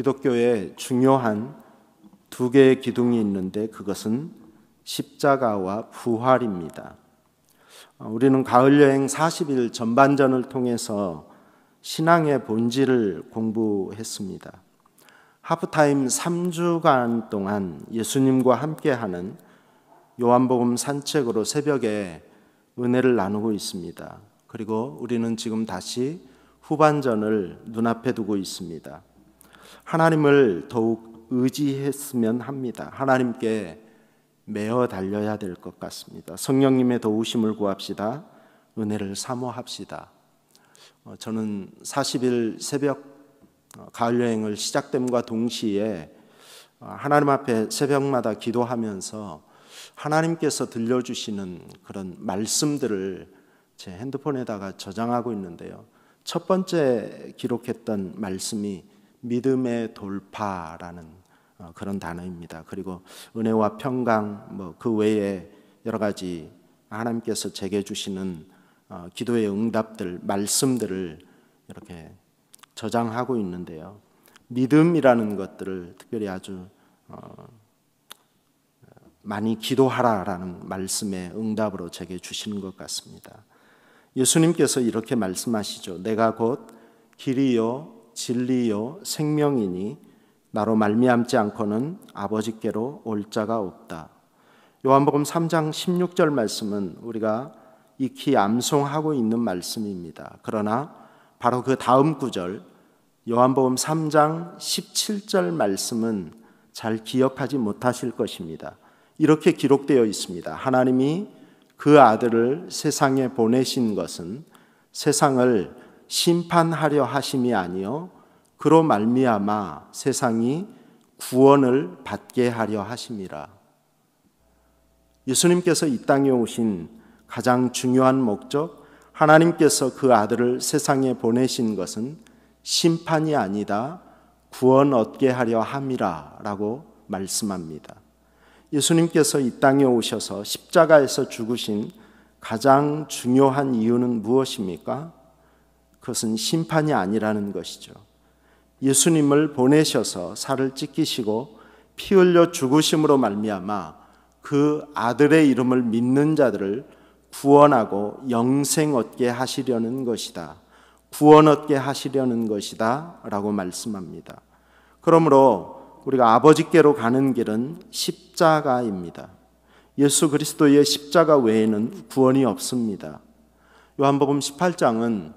기독교에 중요한 두 개의 기둥이 있는데 그것은 십자가와 부활입니다. 우리는 가을 여행 40일 전반전을 통해서 신앙의 본질을 공부했습니다. 하프타임 3주간 동안 예수님과 함께하는 요한복음 산책으로 새벽에 은혜를 나누고 있습니다. 그리고 우리는 지금 다시 후반전을 눈앞에 두고 있습니다. 하나님을 더욱 의지했으면 합니다. 하나님께 매어 달려야 될 것 같습니다. 성령님의 도우심을 구합시다. 은혜를 사모합시다. 저는 40일 새벽 가을 여행을 시작됨과 동시에 하나님 앞에 새벽마다 기도하면서 하나님께서 들려주시는 그런 말씀들을 제 핸드폰에다가 저장하고 있는데요. 첫 번째 기록했던 말씀이 믿음의 돌파라는 그런 단어입니다. 그리고 은혜와 평강, 그 외에 여러 가지 하나님께서 제게 주시는 기도의 응답들, 말씀들을 이렇게 저장하고 있는데요. 믿음이라는 것들을 특별히 아주 많이 기도하라라는 말씀의 응답으로 제게 주시는 것 같습니다. 예수님께서 이렇게 말씀하시죠. 내가 곧 길이요 진리요 생명이니 나로 말미암지 않고는 아버지께로 올 자가 없다. 요한복음 3장 16절 말씀은 우리가 익히 암송하고 있는 말씀입니다. 그러나 바로 그 다음 구절 요한복음 3장 17절 말씀은 잘 기억하지 못하실 것입니다. 이렇게 기록되어 있습니다. 하나님이 그 아들을 세상에 보내신 것은 세상을 심판하려 하심이 아니요 그로 말미암아 세상이 구원을 받게 하려 하심이라. 예수님께서 이 땅에 오신 가장 중요한 목적, 하나님께서 그 아들을 세상에 보내신 것은 심판이 아니다 구원 얻게 하려 함이라 라고 말씀합니다. 예수님께서 이 땅에 오셔서 십자가에서 죽으신 가장 중요한 이유는 무엇입니까? 그것은 심판이 아니라는 것이죠. 예수님을 보내셔서 살을 찢기시고 피 흘려 죽으심으로 말미암아 그 아들의 이름을 믿는 자들을 구원하고 영생 얻게 하시려는 것이다. 구원 얻게 하시려는 것이다 라고 말씀합니다. 그러므로 우리가 아버지께로 가는 길은 십자가입니다. 예수 그리스도의 십자가 외에는 구원이 없습니다. 요한복음 18장은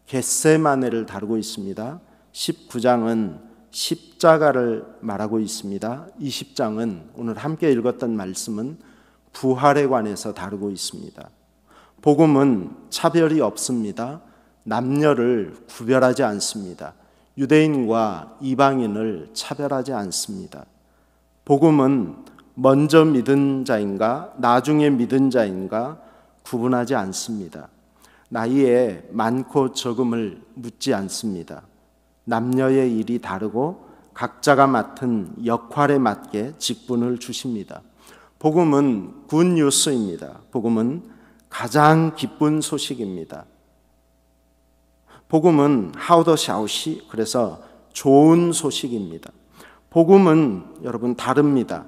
겟세마네를 다루고 있습니다. 19장은 십자가를 말하고 있습니다. 20장은 오늘 함께 읽었던 말씀은 부활에 관해서 다루고 있습니다. 복음은 차별이 없습니다. 남녀를 구별하지 않습니다. 유대인과 이방인을 차별하지 않습니다. 복음은 먼저 믿은 자인가 나중에 믿은 자인가 구분하지 않습니다. 나이에 많고 적음을 묻지 않습니다. 남녀의 일이 다르고 각자가 맡은 역할에 맞게 직분을 주십니다. 복음은 굿뉴스입니다. 복음은 가장 기쁜 소식입니다. 복음은 하우더샤우시, 그래서 좋은 소식입니다. 복음은 여러분 다릅니다.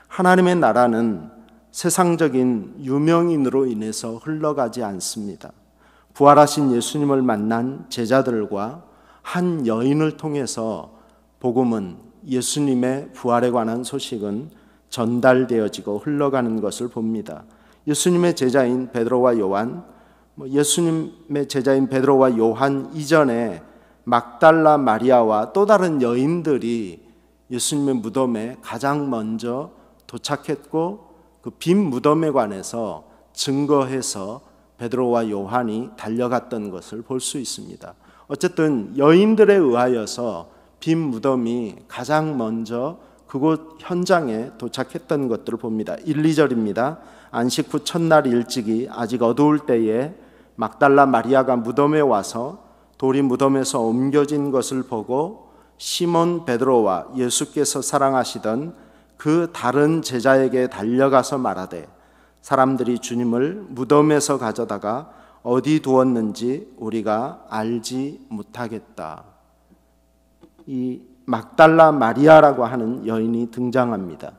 하나님의 나라는 세상적인 유명인으로 인해서 흘러가지 않습니다. 부활하신 예수님을 만난 제자들과 한 여인을 통해서 복음은 예수님의 부활에 관한 소식은 전달되어지고 흘러가는 것을 봅니다. 예수님의 제자인 베드로와 요한, 예수님의 제자인 베드로와 요한 이전에 막달라 마리아와 또 다른 여인들이 예수님의 무덤에 가장 먼저 도착했고 그 빈 무덤에 관해서 증거해서 베드로와 요한이 달려갔던 것을 볼 수 있습니다. 어쨌든 여인들에 의하여서 빈 무덤이 가장 먼저 그곳 현장에 도착했던 것들을 봅니다. 1, 2절입니다. 안식 후 첫날 일찍이 아직 어두울 때에 막달라 마리아가 무덤에 와서 돌이 무덤에서 옮겨진 것을 보고 시몬 베드로와 예수께서 사랑하시던 그 다른 제자에게 달려가서 말하되 사람들이 주님을 무덤에서 가져다가 어디 두었는지 우리가 알지 못하겠다. 이 막달라 마리아라고 하는 여인이 등장합니다.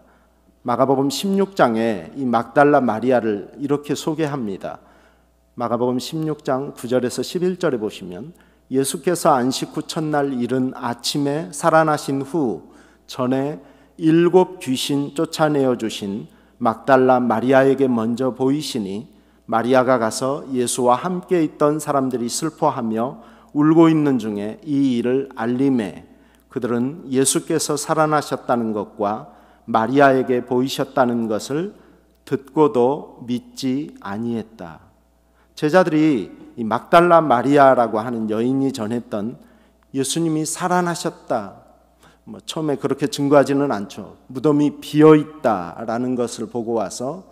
마가복음 16장에 이 막달라 마리아를 이렇게 소개합니다. 마가복음 16장 9절에서 11절에 보시면 예수께서 안식 후 첫날 이른 아침에 살아나신 후 전에 7 귀신 쫓아내어 주신 막달라 마리아에게 먼저 보이시니 마리아가 가서 예수와 함께 있던 사람들이 슬퍼하며 울고 있는 중에 이 일을 알림해 그들은 예수께서 살아나셨다는 것과 마리아에게 보이셨다는 것을 듣고도 믿지 아니했다. 제자들이 이 막달라 마리아라고 하는 여인이 전했던 예수님이 살아나셨다, 처음에 그렇게 증거하지는 않죠. 무덤이 비어있다라는 것을 보고 와서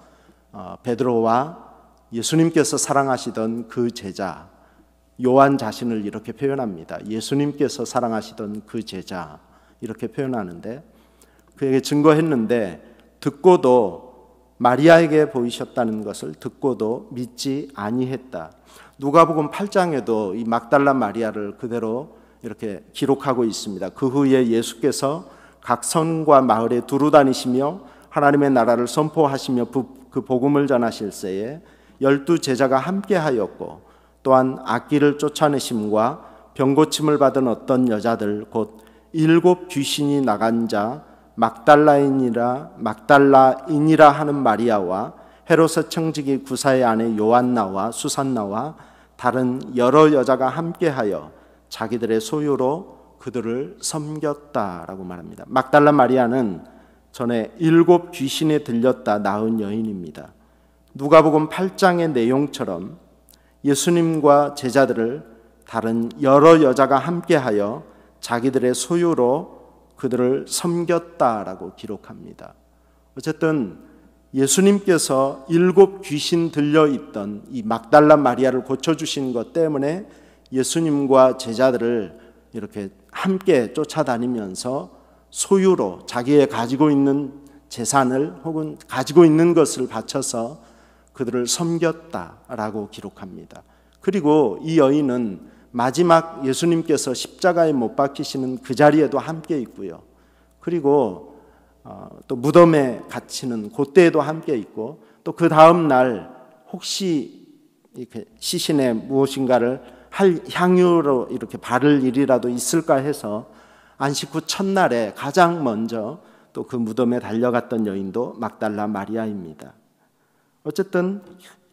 베드로와 예수님께서 사랑하시던 그 제자 요한 자신을 이렇게 표현합니다. 예수님께서 사랑하시던 그 제자 이렇게 표현하는데, 그에게 증거했는데 듣고도 마리아에게 보이셨다는 것을 듣고도 믿지 아니했다. 누가복음 8장에도 이 막달라 마리아를 그대로 이렇게 기록하고 있습니다. 그 후에 예수께서 각 성과 마을에 두루 다니시며 하나님의 나라를 선포하시며 그 복음을 전하실 때에 12 제자가 함께하였고 또한 악귀를 쫓아내심과 병고침을 받은 어떤 여자들 곧 7 귀신이 나간 자 막달라인이라 하는 마리아와 헤롯의 청지기 구사의 아내 요한나와 수산나와 다른 여러 여자가 함께하여 자기들의 소유로 그들을 섬겼다라고 말합니다. 막달라 마리아는 전에 7 귀신에 들렸다 나은 여인입니다. 누가복음 8장의 내용처럼 예수님과 제자들을 다른 여러 여자가 함께하여 자기들의 소유로 그들을 섬겼다라고 기록합니다. 어쨌든 예수님께서 7 귀신 들려있던 이 막달라 마리아를 고쳐주신 것 때문에 예수님과 제자들을 이렇게 함께 쫓아다니면서 소유로 자기의 가지고 있는 재산을 혹은 가지고 있는 것을 바쳐서 그들을 섬겼다라고 기록합니다. 그리고 이 여인은 마지막 예수님께서 십자가에 못 박히시는 그 자리에도 함께 있고요. 그리고 또 무덤에 갇히는 그때에도 함께 있고, 또 그 다음 날 혹시 이렇게 시신에 무엇인가를 할 향유로 이렇게 바를 일이라도 있을까 해서 안식 후 첫날에 가장 먼저 또 그 무덤에 달려갔던 여인도 막달라 마리아입니다. 어쨌든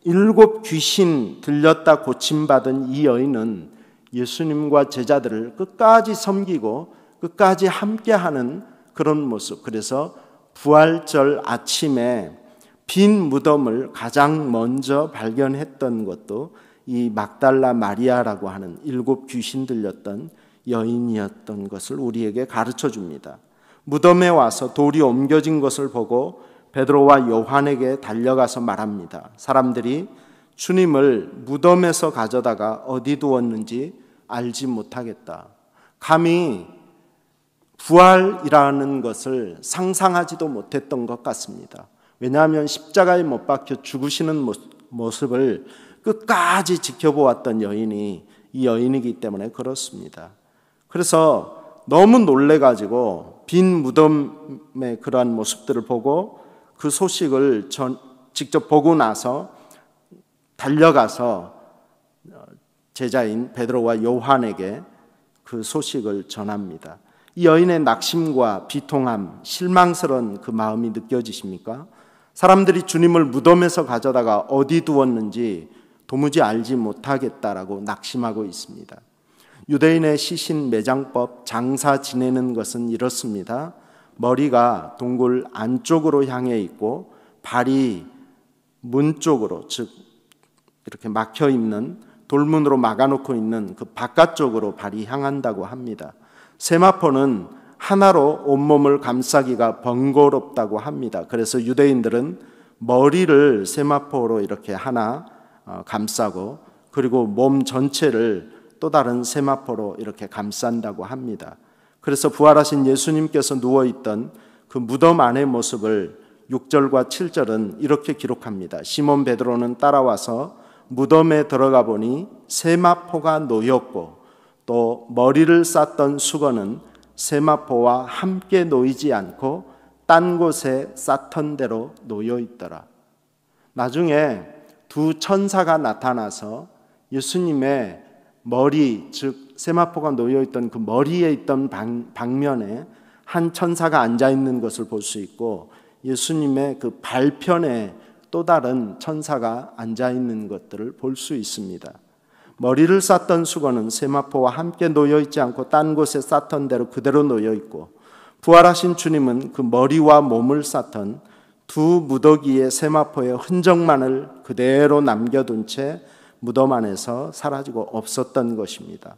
7 귀신 들렸다 고침받은 이 여인은 예수님과 제자들을 끝까지 섬기고 끝까지 함께하는 그런 모습, 그래서 부활절 아침에 빈 무덤을 가장 먼저 발견했던 것도 이 막달라 마리아라고 하는 7 귀신 들렸던 여인이었던 것을 우리에게 가르쳐 줍니다. 무덤에 와서 돌이 옮겨진 것을 보고 베드로와 요한에게 달려가서 말합니다. 사람들이 주님을 무덤에서 가져다가 어디 두었는지 알지 못하겠다. 감히 부활이라는 것을 상상하지도 못했던 것 같습니다. 왜냐하면 십자가에 못 박혀 죽으시는 모습을 끝까지 지켜보았던 여인이 이 여인이기 때문에 그렇습니다. 그래서 너무 놀래가지고 빈 무덤의 그러한 모습들을 보고 그 소식을 직접 보고 나서 달려가서 제자인 베드로와 요한에게 그 소식을 전합니다. 이 여인의 낙심과 비통함, 실망스러운 그 마음이 느껴지십니까? 사람들이 주님을 무덤에서 가져다가 어디 두었는지 도무지 알지 못하겠다라고 낙심하고 있습니다. 유대인의 시신 매장법, 장사 지내는 것은 이렇습니다. 머리가 동굴 안쪽으로 향해 있고 발이 문 쪽으로, 즉 이렇게 막혀 있는 돌문으로 막아놓고 있는 그 바깥쪽으로 발이 향한다고 합니다. 세마포는 하나로 온몸을 감싸기가 번거롭다고 합니다. 그래서 유대인들은 머리를 세마포로 이렇게 하나 감싸고 그리고 몸 전체를 또 다른 세마포로 이렇게 감싼다고 합니다. 그래서 부활하신 예수님께서 누워있던 그 무덤 안의 모습을 6절과 7절은 이렇게 기록합니다. 시몬 베드로는 따라와서 무덤에 들어가 보니 세마포가 놓였고 또 머리를 쌌던 수건은 세마포와 함께 놓이지 않고 딴 곳에 쌓던 대로 놓여 있더라. 나중에 두 천사가 나타나서 예수님의 머리, 즉 세마포가 놓여 있던 그 머리에 있던 방면에 한 천사가 앉아 있는 것을 볼 수 있고, 예수님의 그 발편에 또 다른 천사가 앉아 있는 것들을 볼 수 있습니다. 머리를 쌓던 수건은 세마포와 함께 놓여 있지 않고 딴 곳에 쌓던 대로 그대로 놓여 있고, 부활하신 주님은 그 머리와 몸을 쌓던 두 무더기의 세마포의 흔적만을 그대로 남겨둔 채 무덤 안에서 사라지고 없었던 것입니다.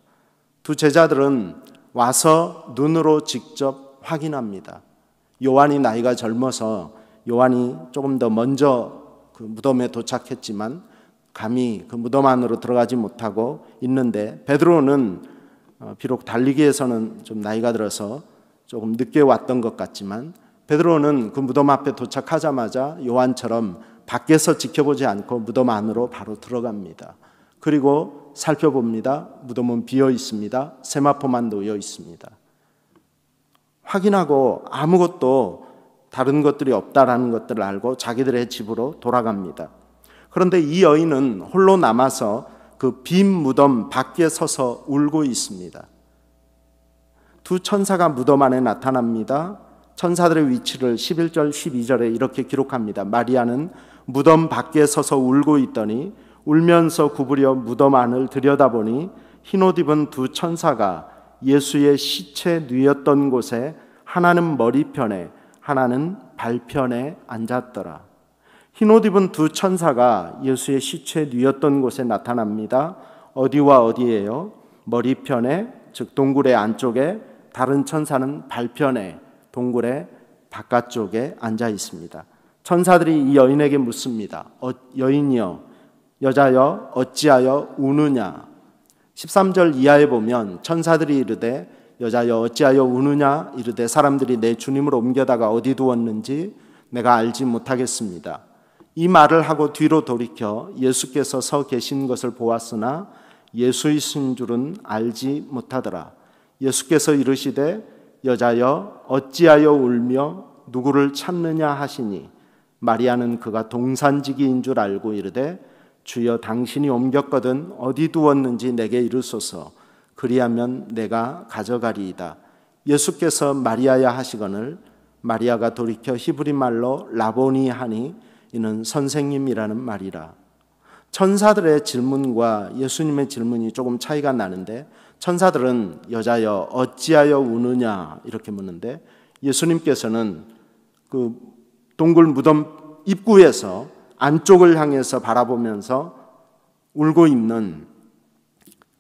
두 제자들은 와서 눈으로 직접 확인합니다. 요한이 나이가 젊어서 요한이 조금 더 먼저 그 무덤에 도착했지만 감히 그 무덤 안으로 들어가지 못하고 있는데, 베드로는 비록 달리기에서는 좀 나이가 들어서 조금 늦게 왔던 것 같지만, 베드로는 그 무덤 앞에 도착하자마자 요한처럼 밖에서 지켜보지 않고 무덤 안으로 바로 들어갑니다. 그리고 살펴봅니다. 무덤은 비어 있습니다. 세마포만 놓여 있습니다. 확인하고 아무것도 다른 것들이 없다라는 것들을 알고 자기들의 집으로 돌아갑니다. 그런데 이 여인은 홀로 남아서 그 빈 무덤 밖에 서서 울고 있습니다. 두 천사가 무덤 안에 나타납니다. 천사들의 위치를 11절 12절에 이렇게 기록합니다. 마리아는 무덤 밖에 서서 울고 있더니 울면서 구부려 무덤 안을 들여다보니 흰옷 입은 두 천사가 예수의 시체 누였던 곳에 하나는 머리편에 하나는 발편에 앉았더라. 흰옷 입은 두 천사가 예수의 시체 누였던 곳에 나타납니다. 어디와 어디예요? 머리편에, 즉 동굴의 안쪽에, 다른 천사는 발편에, 동굴의 바깥쪽에 앉아 있습니다. 천사들이 이 여인에게 묻습니다. 여인이여, 여자여, 어찌하여 우느냐? 13절 이하에 보면 천사들이 이르되 여자여 어찌하여 우느냐 이르되 사람들이 내 주님을 옮겨다가 어디 두었는지 내가 알지 못하겠습니다. 이 말을 하고 뒤로 돌이켜 예수께서 서 계신 것을 보았으나 예수이신 줄은 알지 못하더라. 예수께서 이르시되 여자여 어찌하여 울며 누구를 찾느냐 하시니 마리아는 그가 동산지기인 줄 알고 이르되 주여 당신이 옮겼거든 어디 두었는지 내게 이르소서 그리하면 내가 가져가리이다. 예수께서 마리아야 하시거늘 마리아가 돌이켜 히브리 말로 라보니 하니 이는 선생님이라는 말이라. 천사들의 질문과 예수님의 질문이 조금 차이가 나는데, 천사들은 여자여 어찌하여 우느냐 이렇게 묻는데, 예수님께서는 그 동굴 무덤 입구에서 안쪽을 향해서 바라보면서 울고 있는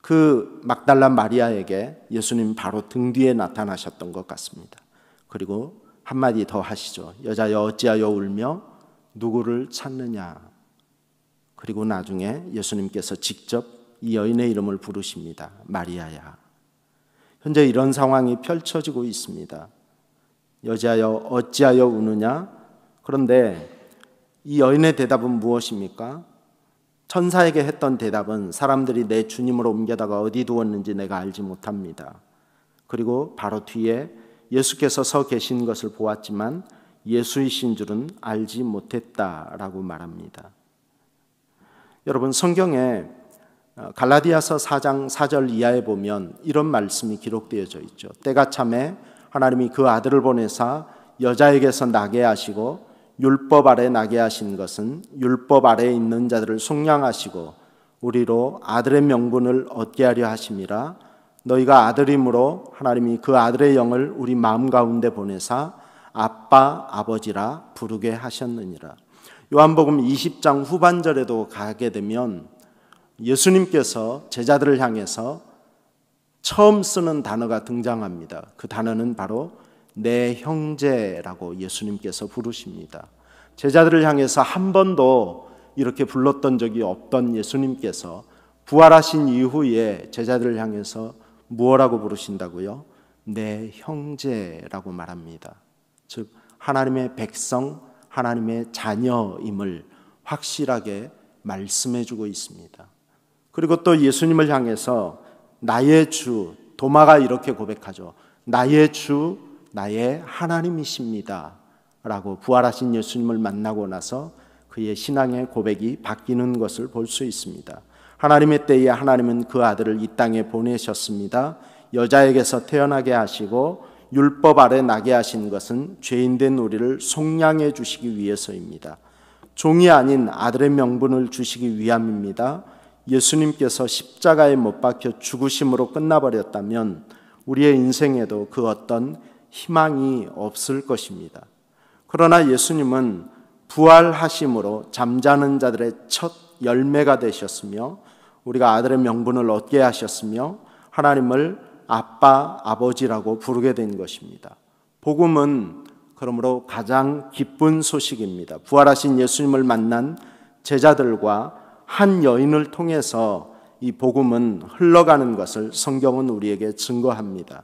그 막달라 마리아에게 예수님 바로 등 뒤에 나타나셨던 것 같습니다. 그리고 한마디 더 하시죠. 여자여 어찌하여 울며 누구를 찾느냐. 그리고 나중에 예수님께서 직접 이 여인의 이름을 부르십니다. 마리아야. 현재 이런 상황이 펼쳐지고 있습니다. 여자여 어찌하여 우느냐. 그런데 이 여인의 대답은 무엇입니까? 천사에게 했던 대답은 사람들이 내 주님을 옮겨다가 어디 두었는지 내가 알지 못합니다. 그리고 바로 뒤에 예수께서 서 계신 것을 보았지만 예수이신 줄은 알지 못했다라고 말합니다. 여러분, 성경에 갈라디아서 4장 4절 이하에 보면 이런 말씀이 기록되어져 있죠. 때가 차매 하나님이 그 아들을 보내사 여자에게서 나게 하시고 율법 아래 나게 하신 것은 율법 아래에 있는 자들을 속량하시고 우리로 아들의 명분을 얻게 하려 하심이라. 너희가 아들임으로 하나님이 그 아들의 영을 우리 마음 가운데 보내사 아빠 아버지라 부르게 하셨느니라. 요한복음 20장 후반절에도 가게 되면 예수님께서 제자들을 향해서 처음 쓰는 단어가 등장합니다. 그 단어는 바로 내 형제라고 예수님께서 부르십니다. 제자들을 향해서 한 번도 이렇게 불렀던 적이 없던 예수님께서 부활하신 이후에 제자들을 향해서 무엇라고 부르신다고요? 내 형제라고 말합니다. 즉 하나님의 백성, 하나님의 자녀임을 확실하게 말씀해주고 있습니다. 그리고 또 예수님을 향해서 나의 주, 도마가 이렇게 고백하죠. 나의 주, 나의 하나님이십니다 라고 부활하신 예수님을 만나고 나서 그의 신앙의 고백이 바뀌는 것을 볼 수 있습니다. 하나님의 때에 하나님은 그 아들을 이 땅에 보내셨습니다. 여자에게서 태어나게 하시고 율법 아래 나게 하신 것은 죄인된 우리를 속량해 주시기 위해서입니다. 종이 아닌 아들의 명분을 주시기 위함입니다. 예수님께서 십자가에 못 박혀 죽으심으로 끝나버렸다면 우리의 인생에도 그 어떤 희망이 없을 것입니다. 그러나 예수님은 부활하심으로 잠자는 자들의 첫 열매가 되셨으며 우리가 아들의 명분을 얻게 하셨으며 하나님을 아빠, 아버지라고 부르게 된 것입니다. 복음은 그러므로 가장 기쁜 소식입니다. 부활하신 예수님을 만난 제자들과 한 여인을 통해서 이 복음은 흘러가는 것을 성경은 우리에게 증거합니다.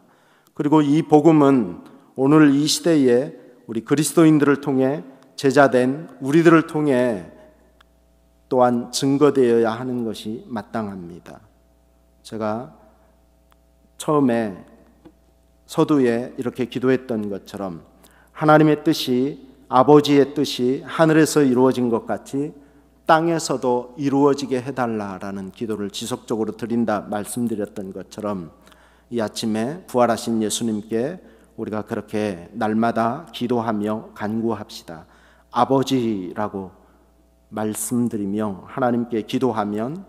그리고 이 복음은 오늘 이 시대에 우리 그리스도인들을 통해 제자된 우리들을 통해 또한 증거되어야 하는 것이 마땅합니다. 제가 처음에 서두에 이렇게 기도했던 것처럼 하나님의 뜻이, 아버지의 뜻이 하늘에서 이루어진 것 같이 땅에서도 이루어지게 해달라라는 기도를 지속적으로 드린다 말씀드렸던 것처럼 이 아침에 부활하신 예수님께 우리가 그렇게 날마다 기도하며 간구합시다. 아버지라고 말씀드리며 하나님께 기도하면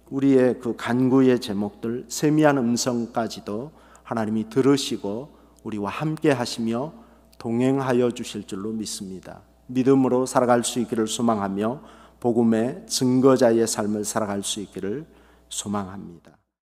우리의 그 간구의 제목들, 세미한 음성까지도 하나님이 들으시고 우리와 함께 하시며 동행하여 주실 줄로 믿습니다. 믿음으로 살아갈 수 있기를 소망하며 복음의 증거자의 삶을 살아갈 수 있기를 소망합니다.